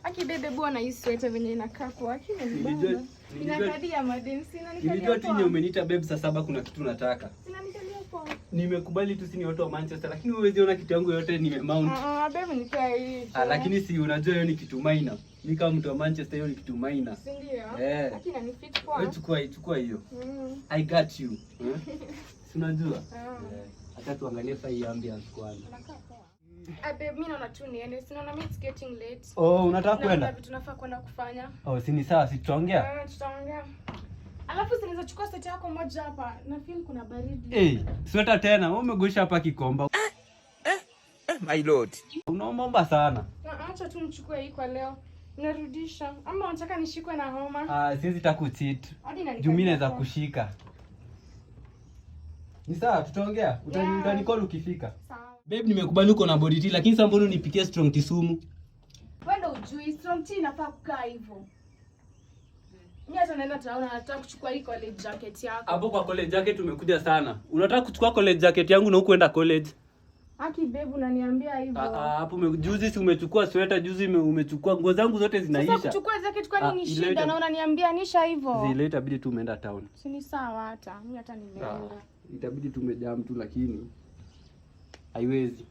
Aki bebe bwana hii sweater venye inakaa kwa akini mbona. Inakadia madem sina nikalia. Nilijua tu nye umeniita babe saa 7 kuna kitu nataka. Sina nikalia kwa. Nimekubali tu sini watu wa Manchester lakini huwezi ona kitu yangu yote nimemount. Babe nikaa hii. Lakini si unajua hiyo ni kitu minor. Mimi kama mtu wa Manchester hiyo ni kitu minor. Si ndio? Lakini ni fit kwa. Wewe chukua hiyo. I got you. Si unajua? Acha tuangalie sasa hii ambiance kwanza. Babe mimi naona tu niende. Sinaona it's getting late. Unataka kwenda? Tunafaa kwenda kufanya. Si ni sawa, si tutaongea? Tutaongea. Alafu sinaweza chukua sweater yako moja hapa. Na feel kuna baridi. Sweater tena. Wewe umegosha hapa Kikomba. My lord. Unaomba sana. Acha tu nichukue hii kwa leo. Narudisha. Ama unataka nishikwe na homa? Siwezi takucheat. Juu mimi naweza kushika. Ni sawa, tutaongea. Utanicall ukifika. Sawa. Babe, nimekubali uko na body tea lakini sasa mbona unipikie strong tea sumu? Wewe ndio ujui strong tea inafaa kukaa hivyo. Mimi hata naenda taona nataka kuchukua hii college jacket yako. Hapo kwa college jacket umekuja sana. Unataka kuchukua college jacket yangu na huko enda college? Aki babe unaniambia hivyo. Hapo juzi si umechukua sweater, juzi umechukua nguo zangu zote zinaisha. Sasa kuchukua jacket kwani ni shida na unaniambia nisha hivyo? Zile itabidi tu umeenda town. Si ni sawa hata. Mimi hata nimeenda. Itabidi tumejam tu lakini haiwezi.